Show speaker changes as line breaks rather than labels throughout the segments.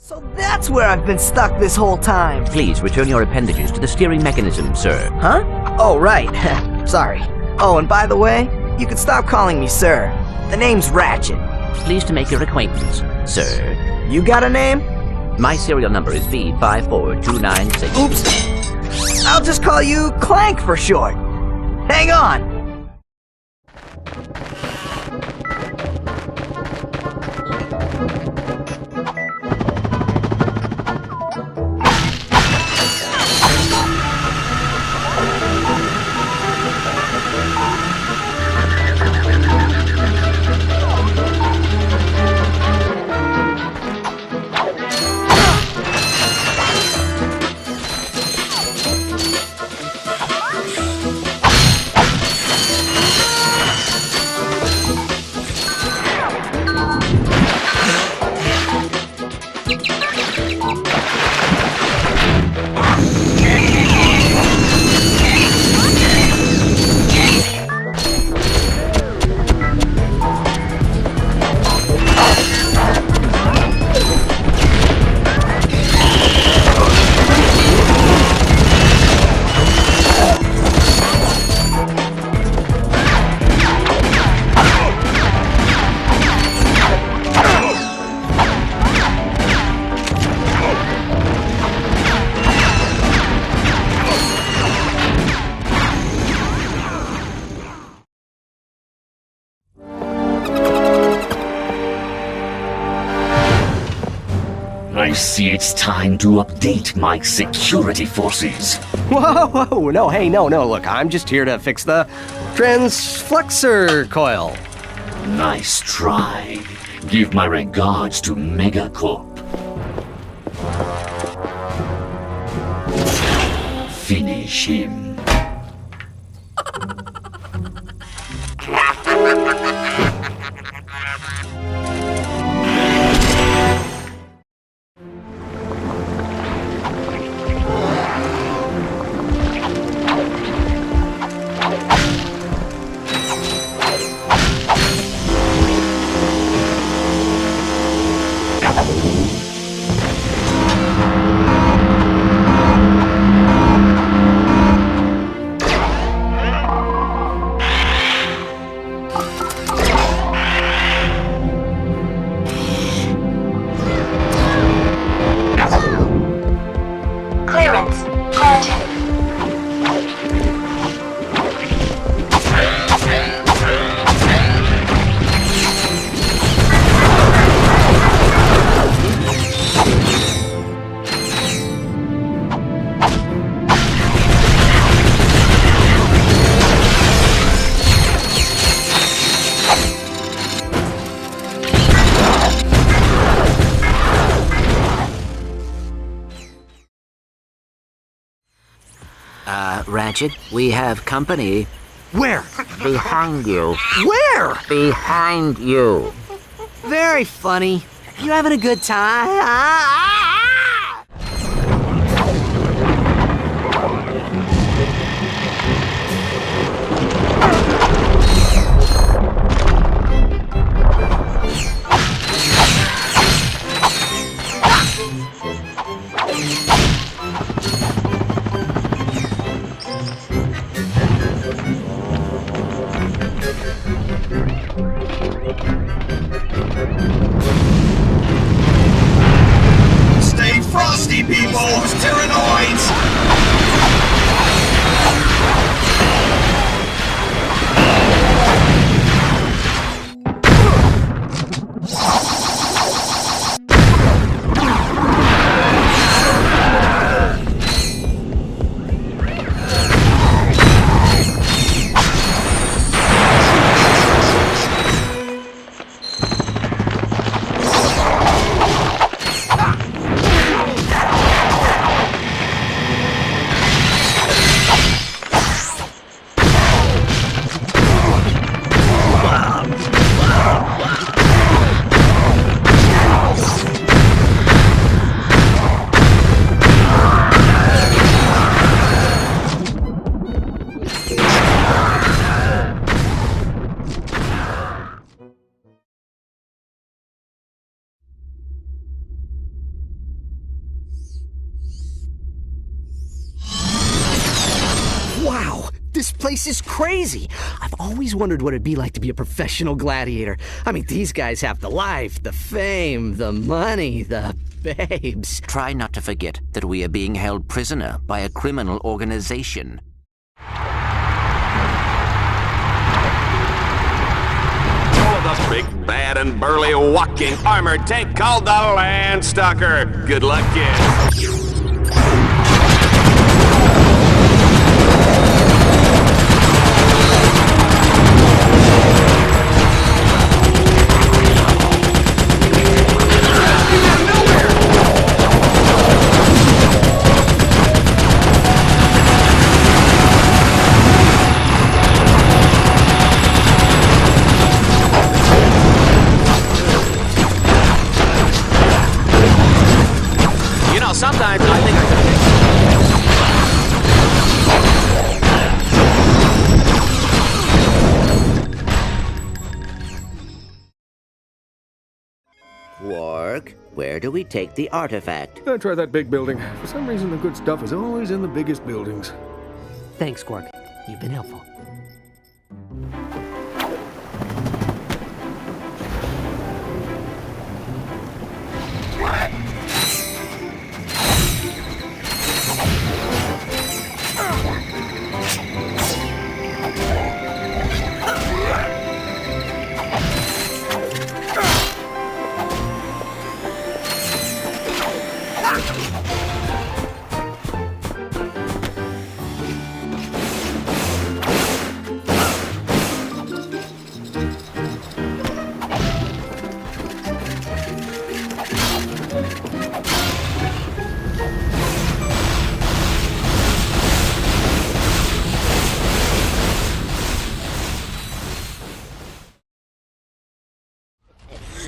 So that's where I've been stuck this whole time.
Please return your appendages to the steering mechanism, sir.
Huh? Oh, right. Sorry. Oh, and by the way, you can stop calling me sir. The name's Ratchet.
Pleased to make your acquaintance, sir.
You got a name?
My serial number is V54296.
Oops. I'll just call you Clank for short. Hang on.
I see it's time to update my security forces.
Whoa, no, hey, no, look, I'm just here to fix the transflexor coil.
Nice try. Give my regards to Megacorp. Finish him.
Ratchet, we have company.
Where?
Behind you.
Where?
Behind you.
Very funny. You having a good time? This place is crazy. I've always wondered what it'd be like to be a professional gladiator. I mean, these guys have the life, the fame, the money, the babes.
Try not to forget that we are being held prisoner by a criminal organization.
The big, bad, and burly walking armored tank called the Landstalker. Good luck, kids. Sometimes I think
Quark, where do we take the artifact?
Try that big building. For some reason, the good stuff is always in the biggest buildings.
Thanks, Quark. You've been helpful.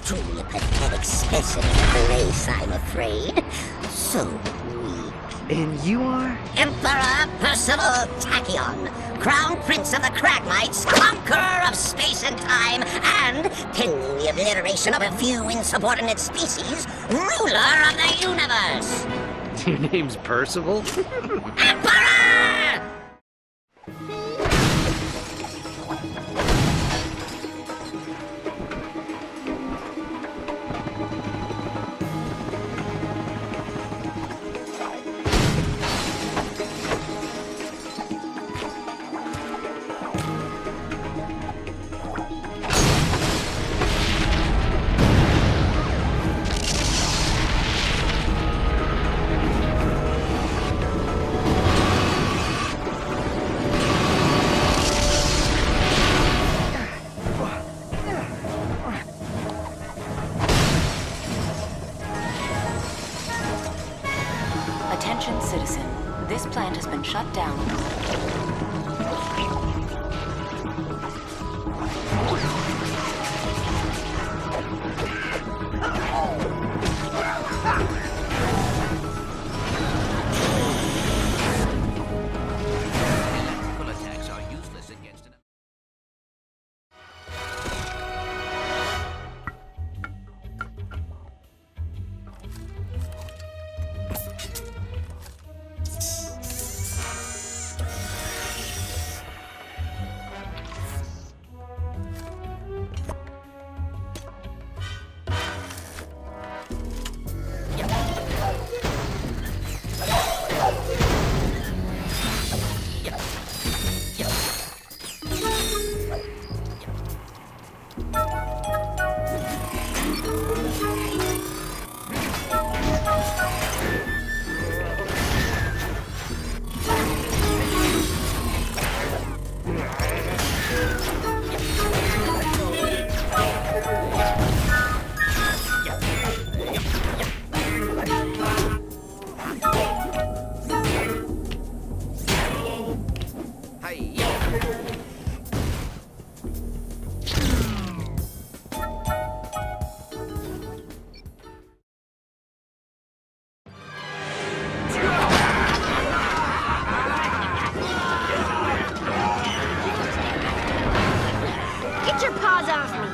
Truly a pathetic specimen of the race, I'm afraid. So weak.
And you are?
Emperor Percival Tachyon, Crown Prince of the Cragmites, Conqueror of space and time, and, pending the obliteration of a few insubordinate species, ruler of the universe!
Your name's Percival?
Emperor!
Attention, citizen. This plant has been shut down.
Electrical attacks are useless against an...
Get your paws off me!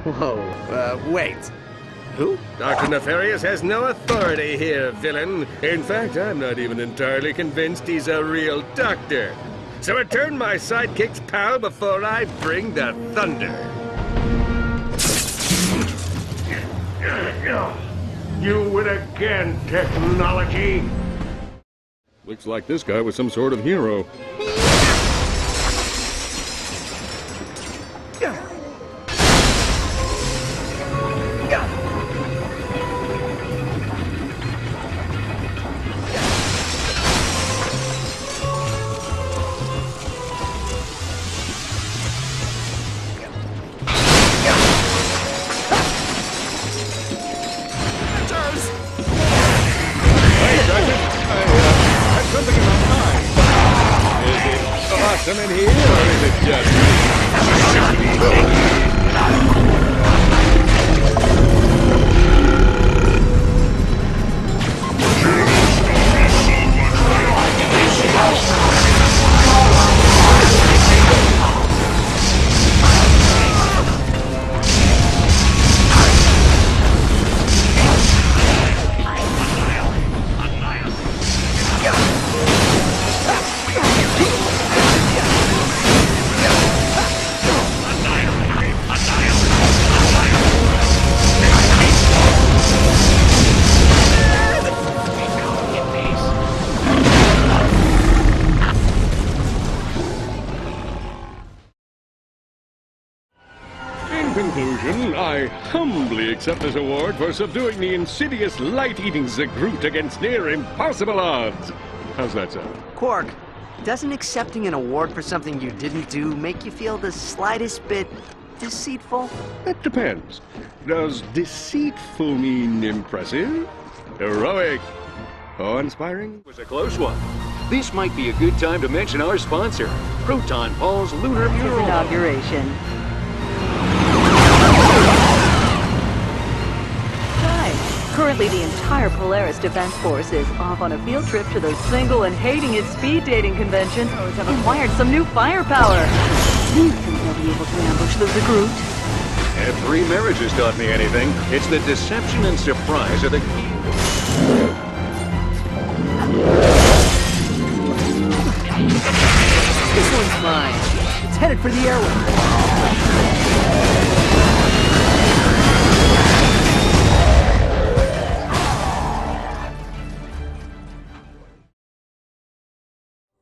Whoa, wait. Who?
Dr. Nefarious has no authority here, villain. In fact, I'm not even entirely convinced he's a real doctor. So return my sidekick's pal before I bring the thunder. You win again, technology! Looks like this guy was some sort of hero. Awesome in here, or is it just conclusion, I humbly accept this award for subduing the insidious light-eating Zagroot against near impossible odds. How's that sound?
Quark, doesn't accepting an award for something you didn't do make you feel the slightest bit deceitful?
That depends. Does deceitful mean impressive? Heroic? Awe-inspiring?
It was a close one. This might be a good time to mention our sponsor, Proton Paul's Lunar Mural.
Inauguration. Currently, the entire Polaris Defense Force is off on a field trip to the single and hating its speed dating convention. Those have acquired some new firepower. Do you think they'll be able to ambush the Zagroot?
If 3 marriages taught me anything, it's that deception and surprise are the key.
This one's mine. It's headed for the airway.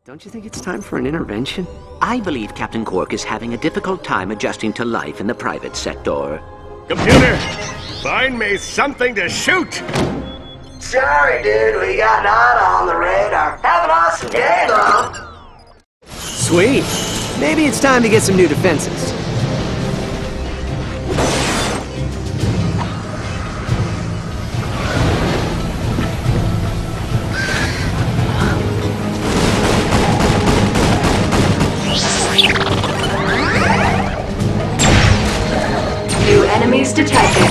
Don't you think it's time for an intervention?
I believe Captain Quark is having a difficult time adjusting to life in the private sector.
Computer, find me something to shoot!
Sorry, dude, we got nada on the radar. Have an awesome day, though.
Sweet. Maybe it's time to get some new defenses.
New enemies detected.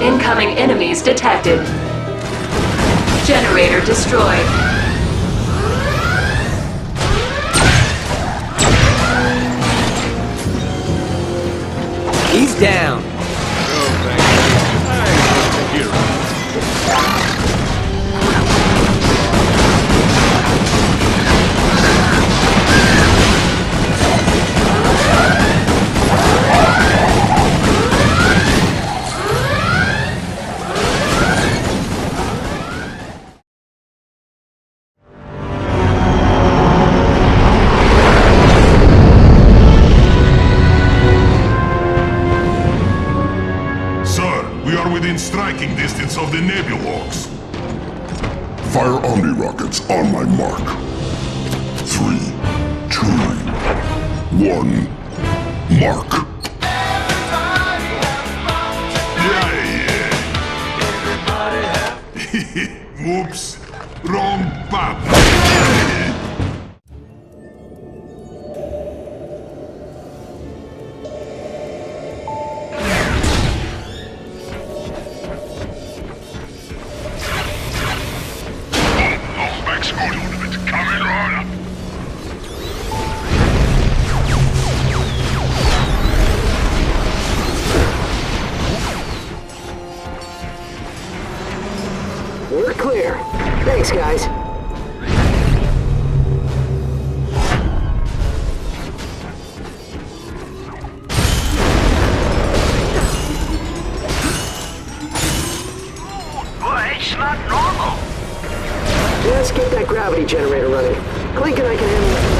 Incoming enemies detected. Generator destroyed.
He's down.
Oh, thank you. I'm a hero.
Within striking distance of the Nebulorks. Fire Omni rockets on my mark. 3, 2, 1, mark. Yeah. Oops, wrong button.
clear. Thanks, guys.
It's not normal.
Just get that gravity generator running. Clank and I can handle it.